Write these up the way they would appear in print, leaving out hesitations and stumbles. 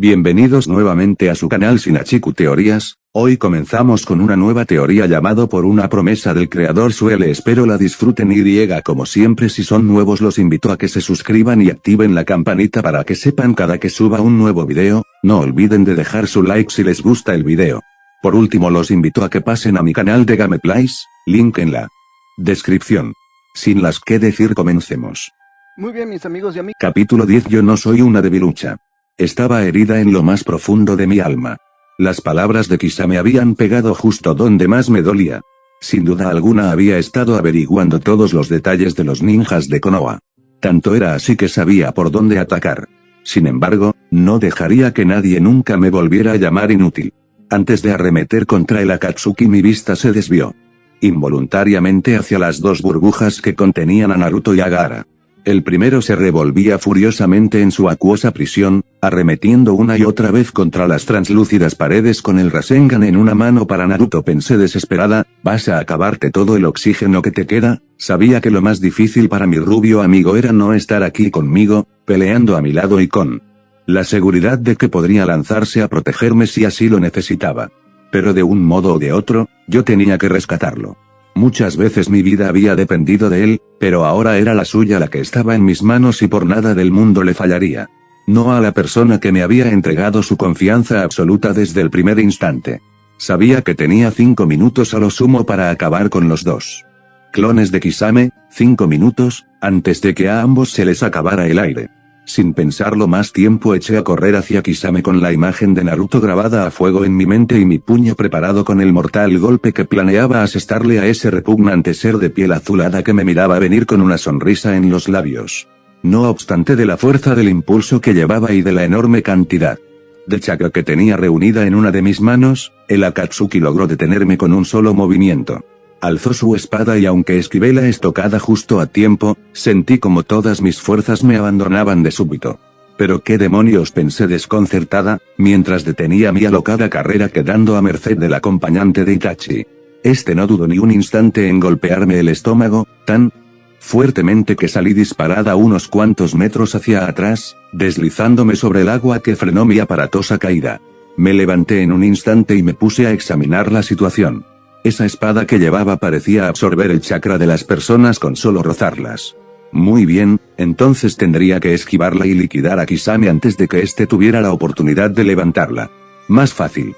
Bienvenidos nuevamente a su canal Shinachiku Teorías. Hoy comenzamos con una nueva teoría llamado por una promesa del creador Suele. Espero la disfruten como siempre. Si son nuevos los invito a que se suscriban y activen la campanita para que sepan cada que suba un nuevo video. No olviden de dejar su like si les gusta el video. Por último los invito a que pasen a mi canal de Gameplays, link en la descripción. Sin las que decir, comencemos. Muy bien, mis amigos y amigas. Capítulo 10. Yo no soy una debilucha. Estaba herida en lo más profundo de mi alma. Las palabras de Kisame habían pegado justo donde más me dolía. Sin duda alguna había estado averiguando todos los detalles de los ninjas de Konoha. Tanto era así que sabía por dónde atacar. Sin embargo, no dejaría que nadie nunca me volviera a llamar inútil. Antes de arremeter contra el Akatsuki mi vista se desvió involuntariamente hacia las dos burbujas que contenían a Naruto y a Gaara. El primero se revolvía furiosamente en su acuosa prisión, arremetiendo una y otra vez contra las translúcidas paredes con el Rasengan en una mano. Para Naruto, pensé desesperada, ¿vas a acabarte todo el oxígeno que te queda? Sabía que lo más difícil para mi rubio amigo era no estar aquí conmigo, peleando a mi lado y con la seguridad de que podría lanzarse a protegerme si así lo necesitaba. Pero de un modo o de otro, yo tenía que rescatarlo. Muchas veces mi vida había dependido de él, pero ahora era la suya la que estaba en mis manos y por nada del mundo le fallaría. No a la persona que me había entregado su confianza absoluta desde el primer instante. Sabía que tenía 5 minutos a lo sumo para acabar con los dos clones de Kisame, 5 minutos, antes de que a ambos se les acabara el aire. Sin pensarlo más tiempo eché a correr hacia Kisame con la imagen de Naruto grabada a fuego en mi mente y mi puño preparado con el mortal golpe que planeaba asestarle a ese repugnante ser de piel azulada que me miraba venir con una sonrisa en los labios. No obstante, de la fuerza del impulso que llevaba y de la enorme cantidad de chakra que tenía reunida en una de mis manos, el Akatsuki logró detenerme con un solo movimiento. Alzó su espada y aunque esquivé la estocada justo a tiempo, sentí como todas mis fuerzas me abandonaban de súbito. Pero qué demonios, pensé desconcertada, mientras detenía mi alocada carrera quedando a merced del acompañante de Itachi. Este no dudó ni un instante en golpearme el estómago, tan fuertemente que salí disparada unos cuantos metros hacia atrás, deslizándome sobre el agua que frenó mi aparatosa caída. Me levanté en un instante y me puse a examinar la situación. Esa espada que llevaba parecía absorber el chakra de las personas con solo rozarlas. Muy bien, entonces tendría que esquivarla y liquidar a Kisame antes de que éste tuviera la oportunidad de levantarla. Más fácil.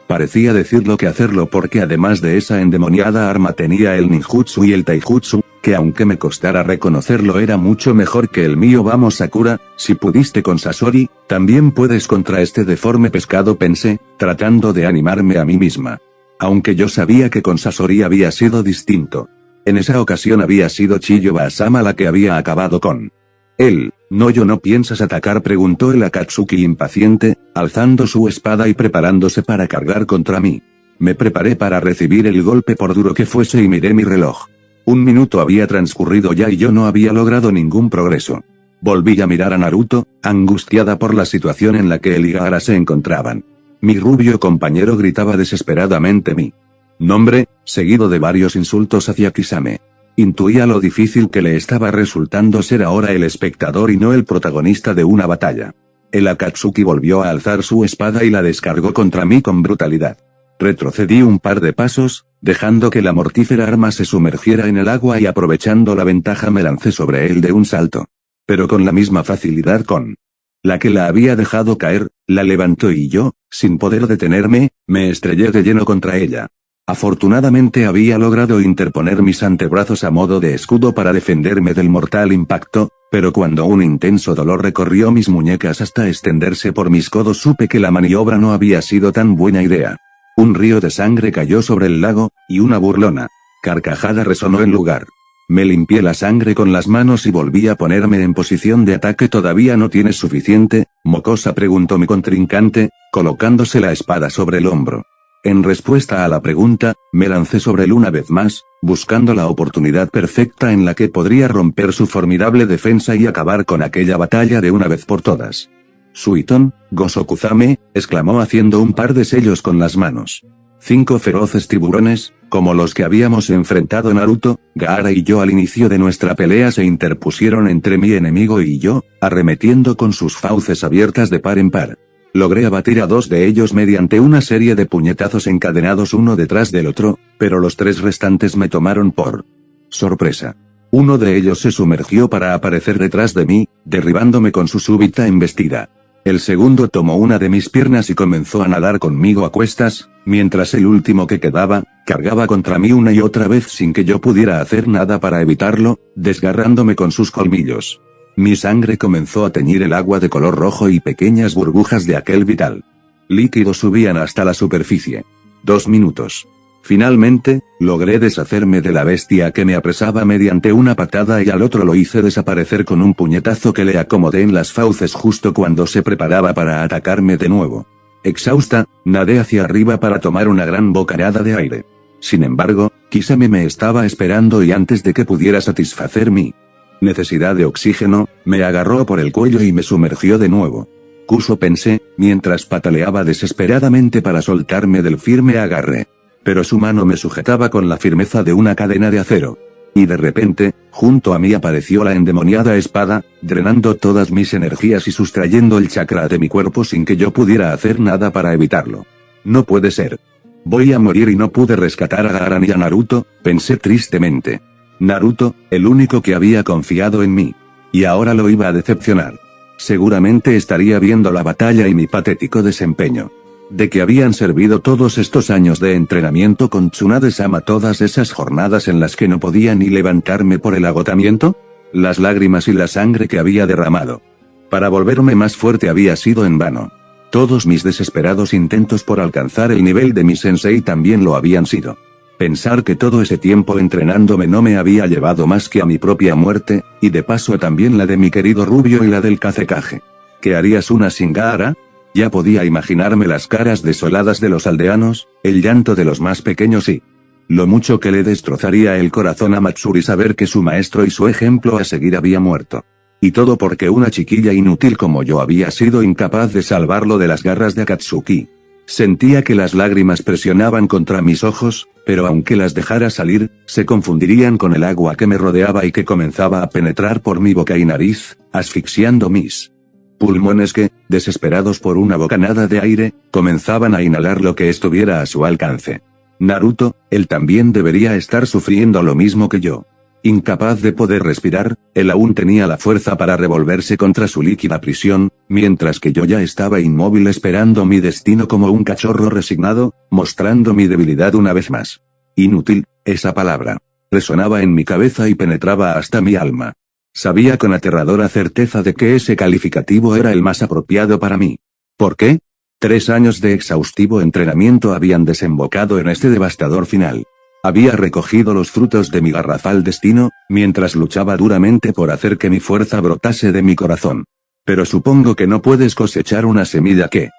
Parecía decirlo que hacerlo, porque además de esa endemoniada arma tenía el ninjutsu y el taijutsu, que aunque me costara reconocerlo era mucho mejor que el mío. Vamos, Sakura, si pudiste con Sasori, también puedes contra este deforme pescado, pensé, tratando de animarme a mí misma. Aunque yo sabía que con Sasori había sido distinto. En esa ocasión había sido Chiyo-sama la que había acabado con él. ¿No yo no piensas atacar?, preguntó el Akatsuki impaciente, alzando su espada y preparándose para cargar contra mí. Me preparé para recibir el golpe por duro que fuese y miré mi reloj. 1 minuto había transcurrido ya y yo no había logrado ningún progreso. Volví a mirar a Naruto, angustiada por la situación en la que él y Gaara se encontraban. Mi rubio compañero gritaba desesperadamente mi nombre, seguido de varios insultos hacia Kisame. Intuía lo difícil que le estaba resultando ser ahora el espectador y no el protagonista de una batalla. El Akatsuki volvió a alzar su espada y la descargó contra mí con brutalidad. Retrocedí un par de pasos, dejando que la mortífera arma se sumergiera en el agua y aprovechando la ventaja me lancé sobre él de un salto. Pero con la misma facilidad con la que la había dejado caer, la levantó y yo, sin poder detenerme, me estrellé de lleno contra ella. Afortunadamente había logrado interponer mis antebrazos a modo de escudo para defenderme del mortal impacto, pero cuando un intenso dolor recorrió mis muñecas hasta extenderse por mis codos supe que la maniobra no había sido tan buena idea. Un río de sangre cayó sobre el lago, y una burlona carcajada resonó en lugar. Me limpié la sangre con las manos y volví a ponerme en posición de ataque. ¿Todavía no tienes suficiente, mocosa?, preguntó mi contrincante, colocándose la espada sobre el hombro. En respuesta a la pregunta, me lancé sobre él una vez más, buscando la oportunidad perfecta en la que podría romper su formidable defensa y acabar con aquella batalla de una vez por todas. Suiton, Gosoku-zame, exclamó haciendo un par de sellos con las manos. 5 feroces tiburones, como los que habíamos enfrentado Naruto, Gaara y yo al inicio de nuestra pelea, se interpusieron entre mi enemigo y yo, arremetiendo con sus fauces abiertas de par en par. Logré abatir a 2 de ellos mediante una serie de puñetazos encadenados uno detrás del otro, pero los 3 restantes me tomaron por sorpresa. Uno de ellos se sumergió para aparecer detrás de mí, derribándome con su súbita embestida. El segundo tomó una de mis piernas y comenzó a nadar conmigo a cuestas, mientras el último que quedaba, cargaba contra mí una y otra vez sin que yo pudiera hacer nada para evitarlo, desgarrándome con sus colmillos. Mi sangre comenzó a teñir el agua de color rojo y pequeñas burbujas de aquel vital líquido subían hasta la superficie. 2 minutos. Finalmente, logré deshacerme de la bestia que me apresaba mediante una patada y al otro lo hice desaparecer con un puñetazo que le acomodé en las fauces justo cuando se preparaba para atacarme de nuevo. Exhausta, nadé hacia arriba para tomar una gran bocanada de aire. Sin embargo, Kisame me estaba esperando y antes de que pudiera satisfacer mi necesidad de oxígeno, me agarró por el cuello y me sumergió de nuevo. Kuso pensé, mientras pataleaba desesperadamente para soltarme del firme agarre. Pero su mano me sujetaba con la firmeza de una cadena de acero. Y de repente, junto a mí apareció la endemoniada espada, drenando todas mis energías y sustrayendo el chakra de mi cuerpo sin que yo pudiera hacer nada para evitarlo. No puede ser. Voy a morir y no pude rescatar a Gaara ni a Naruto, pensé tristemente. Naruto, el único que había confiado en mí. Y ahora lo iba a decepcionar. Seguramente estaría viendo la batalla y mi patético desempeño. ¿De qué habían servido todos estos años de entrenamiento con Tsunade-sama, todas esas jornadas en las que no podía ni levantarme por el agotamiento? Las lágrimas y la sangre que había derramado para volverme más fuerte había sido en vano. Todos mis desesperados intentos por alcanzar el nivel de mi sensei también lo habían sido. Pensar que todo ese tiempo entrenándome no me había llevado más que a mi propia muerte, y de paso también la de mi querido Rubio y la del Kazekage. ¿Qué haría Suna sin Gaara? Ya podía imaginarme las caras desoladas de los aldeanos, el llanto de los más pequeños y lo mucho que le destrozaría el corazón a Matsuri saber que su maestro y su ejemplo a seguir había muerto. Y todo porque una chiquilla inútil como yo había sido incapaz de salvarlo de las garras de Akatsuki. Sentía que las lágrimas presionaban contra mis ojos, pero aunque las dejara salir, se confundirían con el agua que me rodeaba y que comenzaba a penetrar por mi boca y nariz, asfixiando mis pulmones que, desesperados por una bocanada de aire, comenzaban a inhalar lo que estuviera a su alcance. Naruto, él también debería estar sufriendo lo mismo que yo. Incapaz de poder respirar, él aún tenía la fuerza para revolverse contra su líquida prisión, mientras que yo ya estaba inmóvil esperando mi destino como un cachorro resignado, mostrando mi debilidad una vez más. Inútil, esa palabra resonaba en mi cabeza y penetraba hasta mi alma. Sabía con aterradora certeza de que ese calificativo era el más apropiado para mí. ¿Por qué? 3 años de exhaustivo entrenamiento habían desembocado en este devastador final. Había recogido los frutos de mi garrafal destino, mientras luchaba duramente por hacer que mi fuerza brotase de mi corazón. Pero supongo que no puedes cosechar una semilla que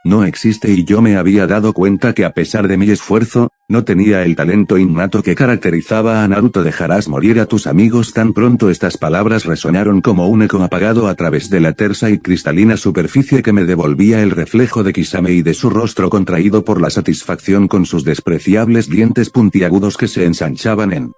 no existe y yo me había dado cuenta que a pesar de mi esfuerzo, no tenía el talento innato que caracterizaba a Naruto. Dejarás morir a tus amigos tan pronto. Estas palabras resonaron como un eco apagado a través de la tersa y cristalina superficie que me devolvía el reflejo de Kisame y de su rostro contraído por la satisfacción con sus despreciables dientes puntiagudos que se ensanchaban en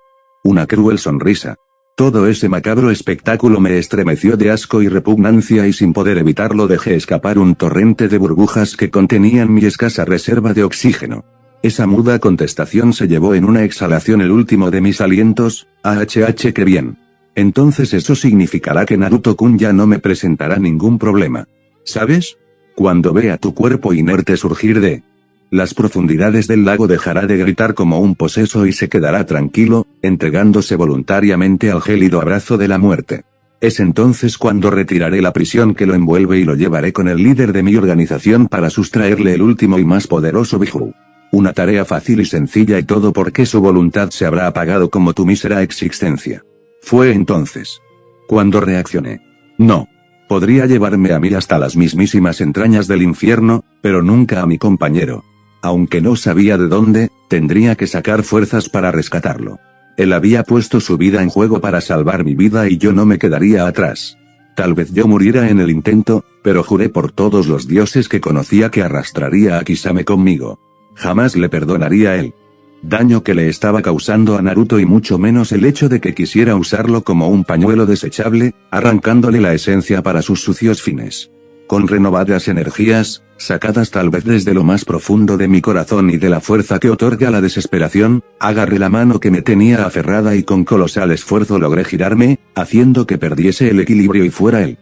una cruel sonrisa. Todo ese macabro espectáculo me estremeció de asco y repugnancia y sin poder evitarlo dejé escapar un torrente de burbujas que contenían mi escasa reserva de oxígeno. Esa muda contestación se llevó en una exhalación el último de mis alientos. ¡Qué bien! Entonces eso significará que Naruto-kun ya no me presentará ningún problema. ¿Sabes? Cuando vea tu cuerpo inerte surgir de las profundidades del lago dejará de gritar como un poseso y se quedará tranquilo, entregándose voluntariamente al gélido abrazo de la muerte. Es entonces cuando retiraré la prisión que lo envuelve y lo llevaré con el líder de mi organización para sustraerle el último y más poderoso Biju. Una tarea fácil y sencilla y todo porque su voluntad se habrá apagado como tu mísera existencia. Fue entonces cuando reaccioné. No. Podría llevarme a mí hasta las mismísimas entrañas del infierno, pero nunca a mi compañero. Aunque no sabía de dónde, tendría que sacar fuerzas para rescatarlo. Él había puesto su vida en juego para salvar mi vida y yo no me quedaría atrás. Tal vez yo muriera en el intento, pero juré por todos los dioses que conocía que arrastraría a Kisame conmigo. Jamás le perdonaría el daño que le estaba causando a Naruto y mucho menos el hecho de que quisiera usarlo como un pañuelo desechable, arrancándole la esencia para sus sucios fines. Con renovadas energías, sacadas tal vez desde lo más profundo de mi corazón y de la fuerza que otorga la desesperación, agarré la mano que me tenía aferrada y con colosal esfuerzo logré girarme, haciendo que perdiese el equilibrio y fuera él.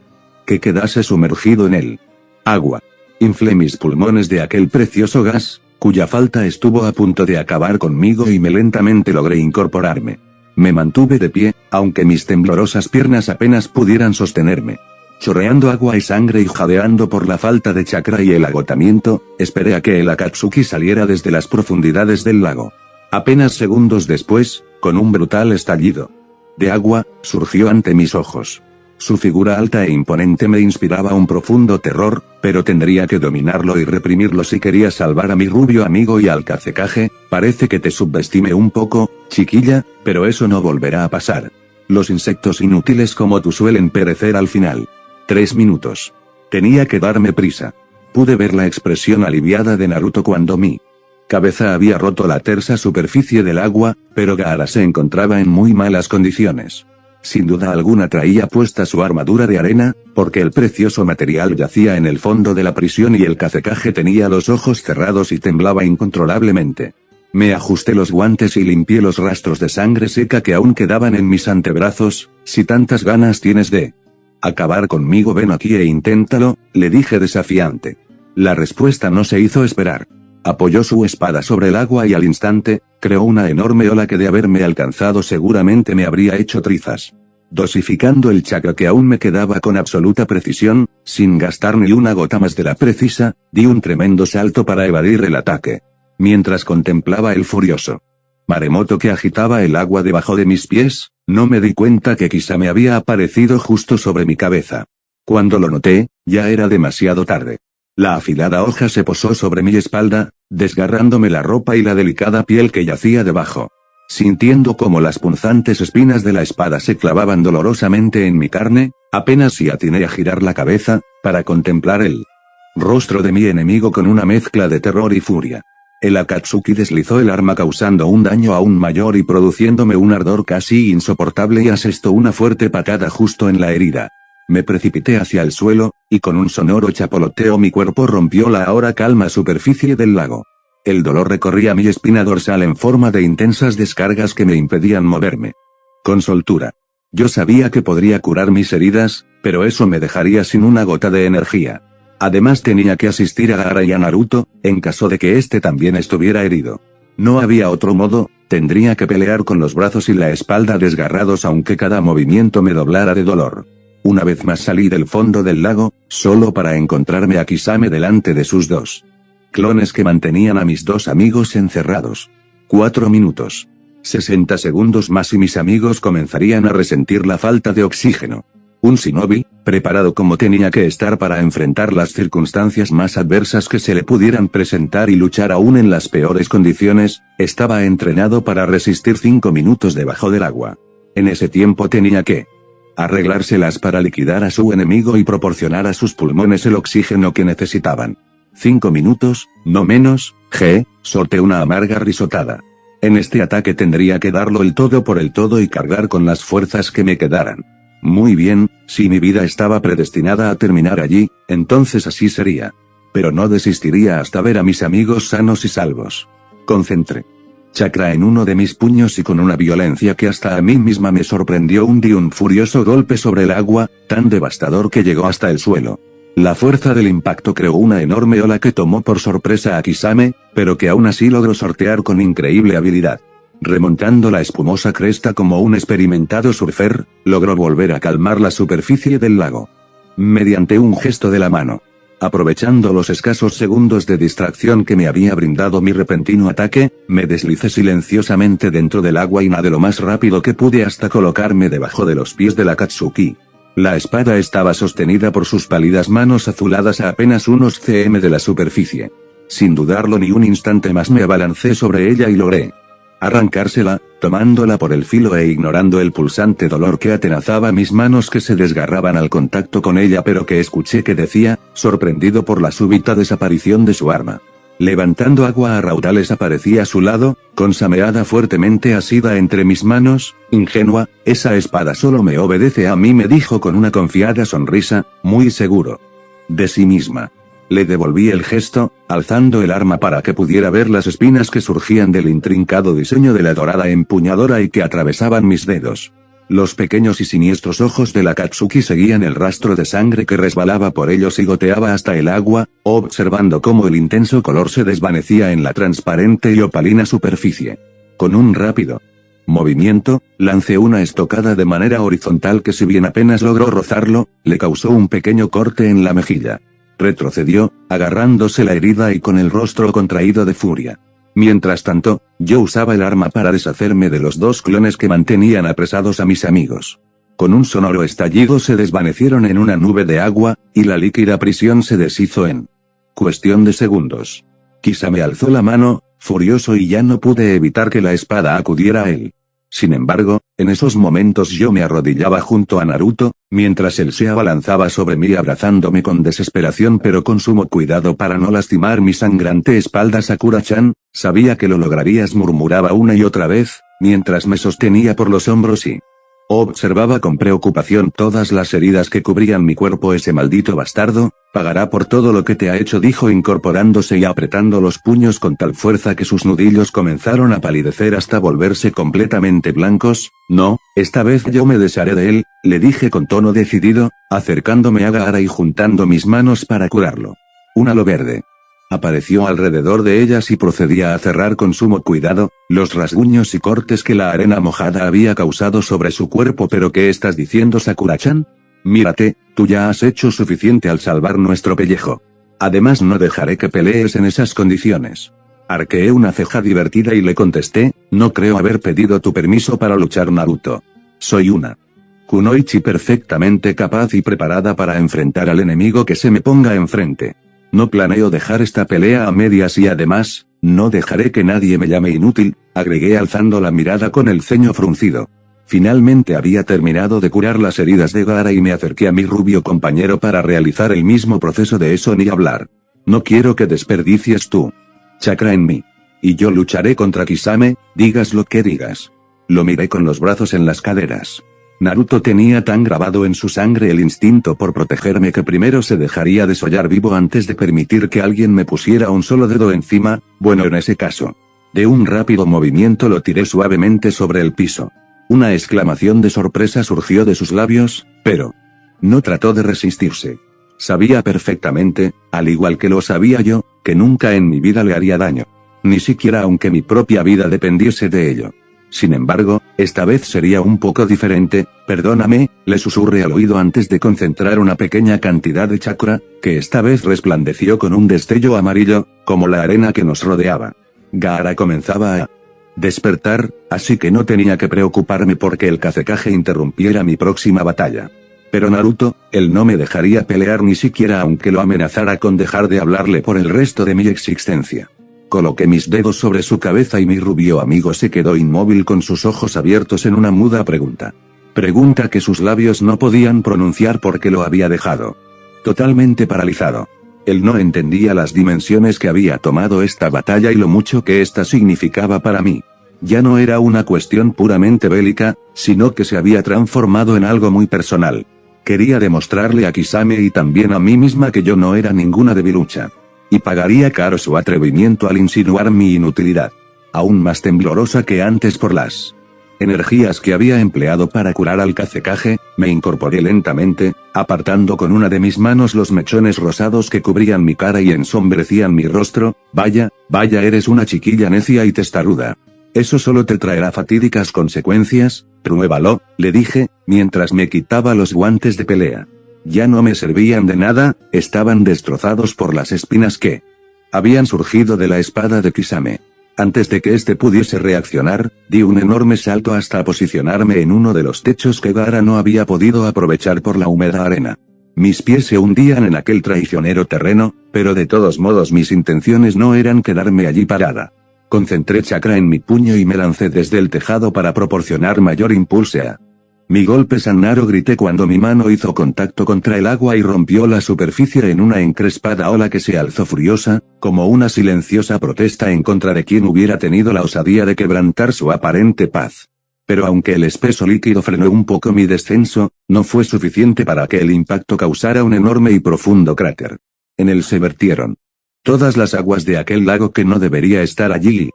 Que quedase sumergido en él. Agua. Inflé mis pulmones de aquel precioso gas, cuya falta estuvo a punto de acabar conmigo y me lentamente logré incorporarme. Me mantuve de pie, aunque mis temblorosas piernas apenas pudieran sostenerme. Chorreando agua y sangre y jadeando por la falta de chakra y el agotamiento, esperé a que el Akatsuki saliera desde las profundidades del lago. Apenas segundos después, con un brutal estallido de agua, surgió ante mis ojos. Su figura alta e imponente me inspiraba un profundo terror, pero tendría que dominarlo y reprimirlo si quería salvar a mi rubio amigo y al Kazekage. Parece que te subestime un poco, chiquilla, pero eso no volverá a pasar. Los insectos inútiles como tú suelen perecer al final. 3 minutos. Tenía que darme prisa. Pude ver la expresión aliviada de Naruto cuando mi cabeza había roto la tersa superficie del agua, pero Gaara se encontraba en muy malas condiciones. Sin duda alguna traía puesta su armadura de arena, porque el precioso material yacía en el fondo de la prisión y el Kazekage tenía los ojos cerrados y temblaba incontrolablemente. Me ajusté los guantes y limpié los rastros de sangre seca que aún quedaban en mis antebrazos. Si tantas ganas tienes de acabar conmigo, ven aquí e inténtalo, le dije desafiante. La respuesta no se hizo esperar. Apoyó su espada sobre el agua y al instante, creó una enorme ola que de haberme alcanzado seguramente me habría hecho trizas. Dosificando el chakra que aún me quedaba con absoluta precisión, sin gastar ni una gota más de la precisa, di un tremendo salto para evadir el ataque. Mientras contemplaba el furioso maremoto que agitaba el agua debajo de mis pies, no me di cuenta que Kisame había aparecido justo sobre mi cabeza. Cuando lo noté, ya era demasiado tarde. La afilada hoja se posó sobre mi espalda, desgarrándome la ropa y la delicada piel que yacía debajo. Sintiendo como las punzantes espinas de la espada se clavaban dolorosamente en mi carne, apenas si atiné a girar la cabeza, para contemplar el rostro de mi enemigo con una mezcla de terror y furia. El Akatsuki deslizó el arma causando un daño aún mayor y produciéndome un ardor casi insoportable y asestó una fuerte patada justo en la herida. Me precipité hacia el suelo, y con un sonoro chapoloteo mi cuerpo rompió la ahora calma superficie del lago. El dolor recorría mi espina dorsal en forma de intensas descargas que me impedían moverme. Con soltura. Yo sabía que podría curar mis heridas, pero eso me dejaría sin una gota de energía. Además tenía que asistir a Gaara y a Naruto, en caso de que éste también estuviera herido. No había otro modo, tendría que pelear con los brazos y la espalda desgarrados aunque cada movimiento me doblara de dolor. Una vez más salí del fondo del lago, solo para encontrarme a Kisame delante de sus dos clones que mantenían a mis dos amigos encerrados. 4 minutos. 60 segundos más y mis amigos comenzarían a resentir la falta de oxígeno. Un shinobi, preparado como tenía que estar para enfrentar las circunstancias más adversas que se le pudieran presentar y luchar aún en las peores condiciones, estaba entrenado para resistir 5 minutos debajo del agua. En ese tiempo tenía que arreglárselas para liquidar a su enemigo y proporcionar a sus pulmones el oxígeno que necesitaban. 5 minutos, no menos. Solté una amarga risotada. En este ataque tendría que darlo el todo por el todo y cargar con las fuerzas que me quedaran. Muy bien, si mi vida estaba predestinada a terminar allí, entonces así sería. Pero no desistiría hasta ver a mis amigos sanos y salvos. Concentré chakra en uno de mis puños y con una violencia que hasta a mí misma me sorprendió di un furioso golpe sobre el agua, tan devastador que llegó hasta el suelo. La fuerza del impacto creó una enorme ola que tomó por sorpresa a Kisame, pero que aún así logró sortear con increíble habilidad. Remontando la espumosa cresta como un experimentado surfer, logró volver a calmar la superficie del lago. Mediante un gesto de la mano. Aprovechando los escasos segundos de distracción que me había brindado mi repentino ataque, me deslicé silenciosamente dentro del agua y nadé lo más rápido que pude hasta colocarme debajo de los pies del Akatsuki. La espada estaba sostenida por sus pálidas manos azuladas a apenas unos cm de la superficie. Sin dudarlo ni un instante más me abalancé sobre ella y logré arrancársela, tomándola por el filo e ignorando el pulsante dolor que atenazaba mis manos que se desgarraban al contacto con ella, pero que escuché que decía, sorprendido por la súbita desaparición de su arma. Levantando agua a raudales aparecí a su lado, consameada fuertemente asida entre mis manos. Ingenua, esa espada solo me obedece a mí, me dijo con una confiada sonrisa, muy seguro. de sí misma. Le devolví el gesto, alzando el arma para que pudiera ver las espinas que surgían del intrincado diseño de la dorada empuñadora y que atravesaban mis dedos. Los pequeños y siniestros ojos de la Katsuki seguían el rastro de sangre que resbalaba por ellos y goteaba hasta el agua, observando cómo el intenso color se desvanecía en la transparente y opalina superficie. Con un rápido movimiento, lancé una estocada de manera horizontal que si bien apenas logró rozarlo, le causó un pequeño corte en la mejilla. Retrocedió, agarrándose la herida y con el rostro contraído de furia. Mientras tanto, yo usaba el arma para deshacerme de los dos clones que mantenían apresados a mis amigos. Con un sonoro estallido se desvanecieron en una nube de agua, y la líquida prisión se deshizo en cuestión de segundos. Kisame alzó la mano, furioso, y ya no pude evitar que la espada acudiera a él. Sin embargo, en esos momentos yo me arrodillaba junto a Naruto, mientras él se abalanzaba sobre mí abrazándome con desesperación pero con sumo cuidado para no lastimar mi sangrante espalda. Sakura-chan, sabía que lo lograrías, murmuraba una y otra vez, mientras me sostenía por los hombros y observaba con preocupación todas las heridas que cubrían mi cuerpo. Ese maldito bastardo pagará por todo lo que te ha hecho, dijo incorporándose y apretando los puños con tal fuerza que sus nudillos comenzaron a palidecer hasta volverse completamente blancos. No, esta vez yo me desharé de él, le dije con tono decidido, acercándome a Gaara y juntando mis manos para curarlo. Un halo verde apareció alrededor de ellas y procedía a cerrar con sumo cuidado los rasguños y cortes que la arena mojada había causado sobre su cuerpo. ¿Pero qué estás diciendo, Sakura-chan? Mírate, tú ya has hecho suficiente al salvar nuestro pellejo. Además no dejaré que pelees en esas condiciones. Arqueé una ceja divertida y le contesté, no creo haber pedido tu permiso para luchar, Naruto. Soy una kunoichi perfectamente capaz y preparada para enfrentar al enemigo que se me ponga enfrente. No planeo dejar esta pelea a medias y además, no dejaré que nadie me llame inútil, agregué alzando la mirada con el ceño fruncido. Finalmente había terminado de curar las heridas de Gaara y me acerqué a mi rubio compañero para realizar el mismo proceso. De eso ni hablar. No quiero que desperdicies tu chakra en mí. Y yo lucharé contra Kisame, digas lo que digas. Lo miré con los brazos en las caderas. Naruto tenía tan grabado en su sangre el instinto por protegerme que primero se dejaría desollar vivo antes de permitir que alguien me pusiera un solo dedo encima. Bueno, en ese caso. De un rápido movimiento lo tiré suavemente sobre el piso. Una exclamación de sorpresa surgió de sus labios, pero no trató de resistirse. Sabía perfectamente, al igual que lo sabía yo, que nunca en mi vida le haría daño. Ni siquiera aunque mi propia vida dependiese de ello. Sin embargo, esta vez sería un poco diferente. Perdóname, le susurré al oído antes de concentrar una pequeña cantidad de chakra, que esta vez resplandeció con un destello amarillo, como la arena que nos rodeaba. Gaara comenzaba a despertar, así que no tenía que preocuparme porque el Kazekage interrumpiera mi próxima batalla. Pero Naruto, él no me dejaría pelear ni siquiera aunque lo amenazara con dejar de hablarle por el resto de mi existencia. Coloqué mis dedos sobre su cabeza y mi rubio amigo se quedó inmóvil con sus ojos abiertos en una muda pregunta. Pregunta que sus labios no podían pronunciar porque lo había dejado totalmente paralizado. Él no entendía las dimensiones que había tomado esta batalla y lo mucho que esta significaba para mí. Ya no era una cuestión puramente bélica, sino que se había transformado en algo muy personal. Quería demostrarle a Kisame y también a mí misma que yo no era ninguna debilucha. Y pagaría caro su atrevimiento al insinuar mi inutilidad. Aún más temblorosa que antes por las energías que había empleado para curar al Kazekage, me incorporé lentamente, apartando con una de mis manos los mechones rosados que cubrían mi cara y ensombrecían mi rostro. Vaya, eres una chiquilla necia y testaruda. Eso solo te traerá fatídicas consecuencias, pruébalo, le dije, mientras me quitaba los guantes de pelea. Ya no me servían de nada, estaban destrozados por las espinas que habían surgido de la espada de Kisame. Antes de que éste pudiese reaccionar, di un enorme salto hasta posicionarme en uno de los techos que Gaara no había podido aprovechar por la húmeda arena. Mis pies se hundían en aquel traicionero terreno, pero de todos modos mis intenciones no eran quedarme allí parada. Concentré chakra en mi puño y me lancé desde el tejado para proporcionar mayor impulso a mi golpe. Sanaro, grité cuando mi mano hizo contacto contra el agua y rompió la superficie en una encrespada ola que se alzó furiosa, como una silenciosa protesta en contra de quien hubiera tenido la osadía de quebrantar su aparente paz. Pero aunque el espeso líquido frenó un poco mi descenso, no fue suficiente para que el impacto causara un enorme y profundo cráter. En él se vertieron todas las aguas de aquel lago que no debería estar allí,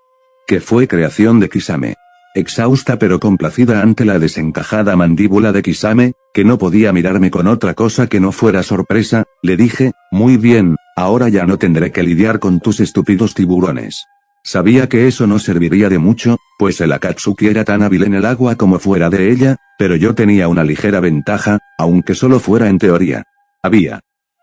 que fue creación de Kisame. Exhausta pero complacida ante la desencajada mandíbula de Kisame, que no podía mirarme con otra cosa que no fuera sorpresa, le dije, muy bien, ahora ya no tendré que lidiar con tus estúpidos tiburones. Sabía que eso no serviría de mucho, pues el Akatsuki era tan hábil en el agua como fuera de ella, pero yo tenía una ligera ventaja, aunque solo fuera en teoría. Había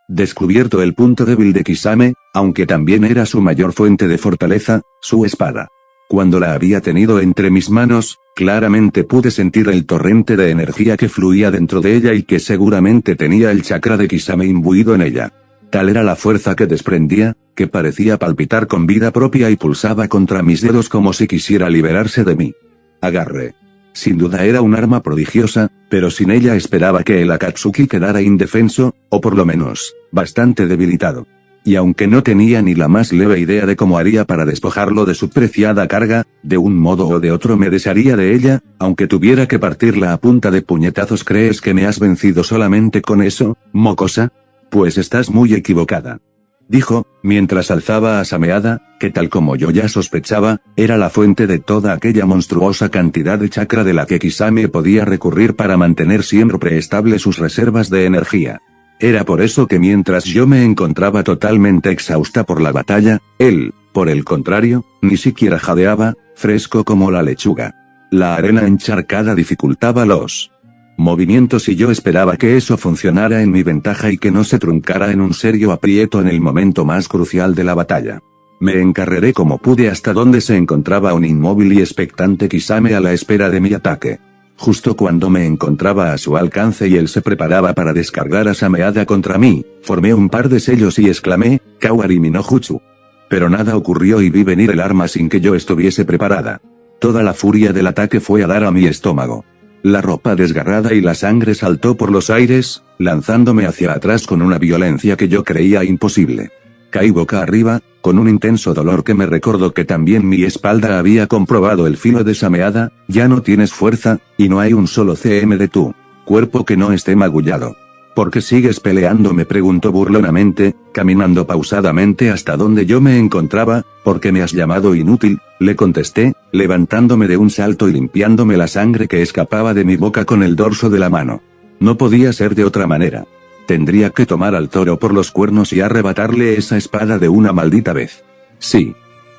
descubierto el punto débil de Kisame, aunque también era su mayor fuente de fortaleza, su espada. Cuando la había tenido entre mis manos, claramente pude sentir el torrente de energía que fluía dentro de ella y que seguramente tenía el chakra de Kisame imbuido en ella. Tal era la fuerza que desprendía, que parecía palpitar con vida propia y pulsaba contra mis dedos como si quisiera liberarse de mí. Agarre. Sin duda era un arma prodigiosa, pero sin ella esperaba que el Akatsuki quedara indefenso, o por lo menos, bastante debilitado. Y aunque no tenía ni la más leve idea de cómo haría para despojarlo de su preciada carga, de un modo o de otro me desharía de ella, aunque tuviera que partirla a punta de puñetazos. ¿Crees que me has vencido solamente con eso, mocosa? Pues estás muy equivocada. Dijo, mientras alzaba a Sameada, que tal como yo ya sospechaba, era la fuente de toda aquella monstruosa cantidad de chakra de la que Kisame podía recurrir para mantener siempre estable sus reservas de energía. Era por eso que mientras yo me encontraba totalmente exhausta por la batalla, él, por el contrario, ni siquiera jadeaba, fresco como la lechuga. La arena encharcada dificultaba los movimientos y yo esperaba que eso funcionara en mi ventaja y que no se truncara en un serio aprieto en el momento más crucial de la batalla. Me encarreré como pude hasta donde se encontraba un inmóvil y expectante Kisame a la espera de mi ataque. Justo cuando me encontraba a su alcance y él se preparaba para descargar a Sameada contra mí, formé un par de sellos y exclamé, Kawarimi no Jutsu. Pero nada ocurrió y vi venir el arma sin que yo estuviese preparada. Toda la furia del ataque fue a dar a mi estómago. La ropa desgarrada y la sangre saltó por los aires, lanzándome hacia atrás con una violencia que yo creía imposible. Caí boca arriba, con un intenso dolor que me recordó que también mi espalda había comprobado el filo de Sameada. Ya no tienes fuerza, y no hay un solo cm de tu cuerpo que no esté magullado. ¿Por qué sigues peleando?, me preguntó burlonamente, caminando pausadamente hasta donde yo me encontraba. ¿Por qué me has llamado inútil?, le contesté, levantándome de un salto y limpiándome la sangre que escapaba de mi boca con el dorso de la mano. No podía ser de otra manera. Tendría que tomar al toro por los cuernos y arrebatarle esa espada de una maldita vez. Sí.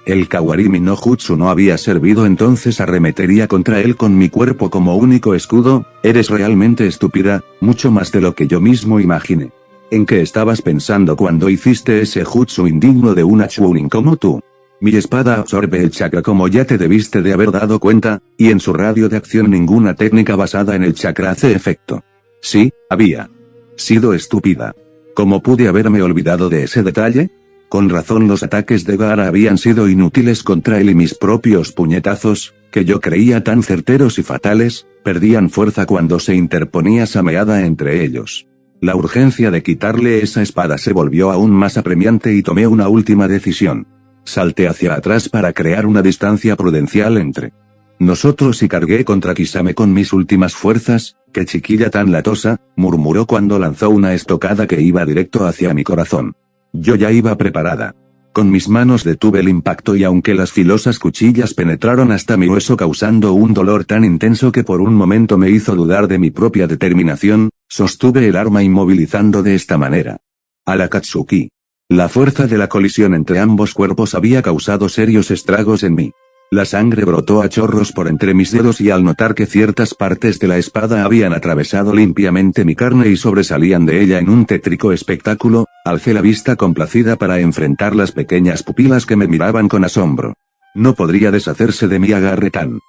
El Kawarimi no Jutsu no había servido, entonces arremetería contra él con mi cuerpo como único escudo. Eres realmente estúpida, mucho más de lo que yo mismo imaginé. ¿En qué estabas pensando cuando hiciste ese jutsu indigno de una chunin como tú? Mi espada absorbe el chakra como ya te debiste de haber dado cuenta, y en su radio de acción ninguna técnica basada en el chakra hace efecto. Sí, había sido estúpida. ¿Cómo pude haberme olvidado de ese detalle? Con razón los ataques de Gaara habían sido inútiles contra él y mis propios puñetazos, que yo creía tan certeros y fatales, perdían fuerza cuando se interponía Sameada entre ellos. La urgencia de quitarle esa espada se volvió aún más apremiante y tomé una última decisión. Salté hacia atrás para crear una distancia prudencial entre nosotros y cargué contra Kisame con mis últimas fuerzas. «¡Qué chiquilla tan latosa!», murmuró cuando lanzó una estocada que iba directo hacia mi corazón. Yo ya iba preparada. Con mis manos detuve el impacto y aunque las filosas cuchillas penetraron hasta mi hueso causando un dolor tan intenso que por un momento me hizo dudar de mi propia determinación, sostuve el arma inmovilizando de esta manera al Akatsuki. La fuerza de la colisión entre ambos cuerpos había causado serios estragos en mí. La sangre brotó a chorros por entre mis dedos y al notar que ciertas partes de la espada habían atravesado limpiamente mi carne y sobresalían de ella en un tétrico espectáculo, alcé la vista complacida para enfrentar las pequeñas pupilas que me miraban con asombro. No podría deshacerse de mi agarre tan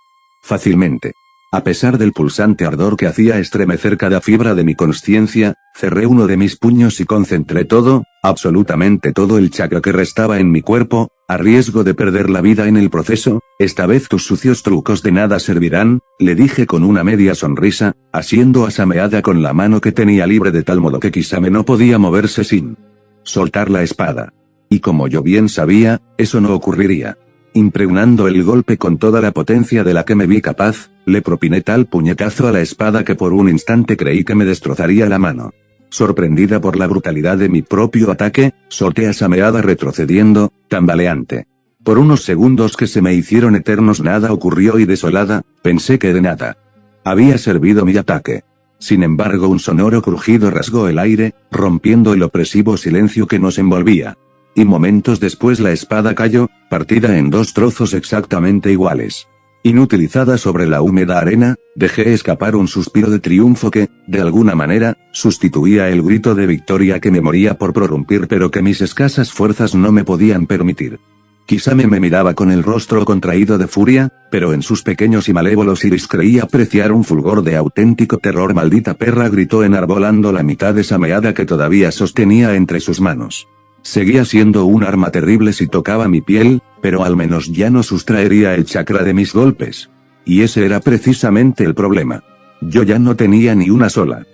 fácilmente. A pesar del pulsante ardor que hacía estremecer cada fibra de mi consciencia, cerré uno de mis puños y concentré todo, absolutamente todo el chakra que restaba en mi cuerpo, a riesgo de perder la vida en el proceso. «Esta vez tus sucios trucos de nada servirán», le dije con una media sonrisa, asiendo a Sameada con la mano que tenía libre de tal modo que Kisame no podía moverse sin soltar la espada. Y como yo bien sabía, eso no ocurriría. Impregnando el golpe con toda la potencia de la que me vi capaz, Le propiné tal puñetazo a la espada que por un instante creí que me destrozaría la mano. Sorprendida por la brutalidad de mi propio ataque, solté a Sameada retrocediendo, tambaleante. Por unos segundos que se me hicieron eternos nada ocurrió y desolada, pensé que de nada había servido mi ataque. Sin embargo, un sonoro crujido rasgó el aire, rompiendo el opresivo silencio que nos envolvía. Y momentos después la espada cayó, partida en dos trozos exactamente iguales. Inutilizada sobre la húmeda arena, dejé escapar un suspiro de triunfo que, de alguna manera, sustituía el grito de victoria que me moría por prorrumpir pero que mis escasas fuerzas no me podían permitir. Kisame me miraba con el rostro contraído de furia, pero en sus pequeños y malévolos iris creí apreciar un fulgor de auténtico terror. Maldita perra, gritó enarbolando la mitad de Sameada que todavía sostenía entre sus manos. Seguía siendo un arma terrible si tocaba mi piel, pero al menos ya no sustraería el chakra de mis golpes. Y ese era precisamente el problema. Yo ya no tenía ni una sola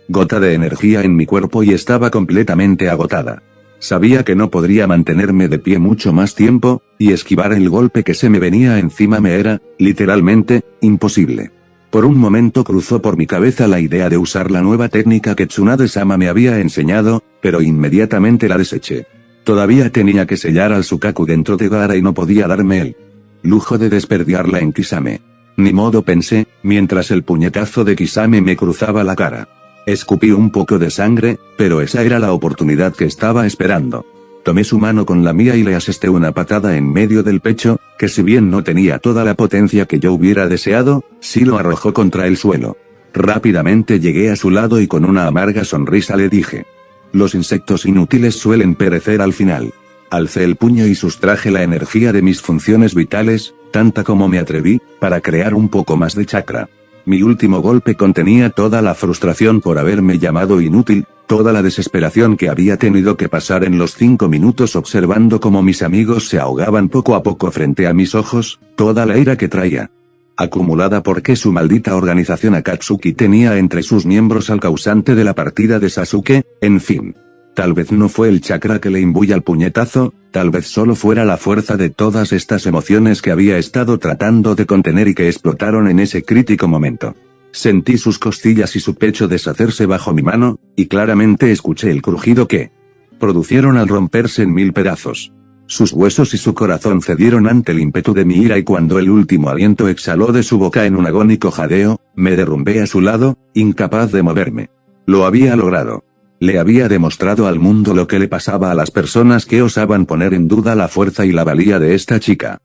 gota de energía en mi cuerpo y estaba completamente agotada. Sabía que no podría mantenerme de pie mucho más tiempo, y esquivar el golpe que se me venía encima me era, literalmente, imposible. Por un momento cruzó por mi cabeza la idea de usar la nueva técnica que Tsunade-sama me había enseñado, pero inmediatamente la deseché. Todavía tenía que sellar al Sukaku dentro de Gaara y no podía darme el lujo de desperdiarla en Kisame. Ni modo, pensé, mientras el puñetazo de Kisame me cruzaba la cara. Escupí un poco de sangre, pero esa era la oportunidad que estaba esperando. Tomé su mano con la mía y le asesté una patada en medio del pecho, que si bien no tenía toda la potencia que yo hubiera deseado, sí lo arrojó contra el suelo. Rápidamente llegué a su lado y con una amarga sonrisa le dije: los insectos inútiles suelen perecer al final. Alcé el puño y sustraje la energía de mis funciones vitales, tanta como me atreví, para crear un poco más de chakra. Mi último golpe contenía toda la frustración por haberme llamado inútil, toda la desesperación que había tenido que pasar en los 5 minutos observando cómo mis amigos se ahogaban poco a poco frente a mis ojos, toda la ira que traía acumulada porque su maldita organización Akatsuki tenía entre sus miembros al causante de la partida de Sasuke, en fin. Tal vez no fue el chakra que le imbuía el puñetazo, tal vez solo fuera la fuerza de todas estas emociones que había estado tratando de contener y que explotaron en ese crítico momento. Sentí sus costillas y su pecho deshacerse bajo mi mano, y claramente escuché el crujido que produjeron al romperse en 1000 pedazos. Sus huesos y su corazón cedieron ante el ímpetu de mi ira y cuando el último aliento exhaló de su boca en un agónico jadeo, me derrumbé a su lado, incapaz de moverme. Lo había logrado. Le había demostrado al mundo lo que le pasaba a las personas que osaban poner en duda la fuerza y la valía de esta chica.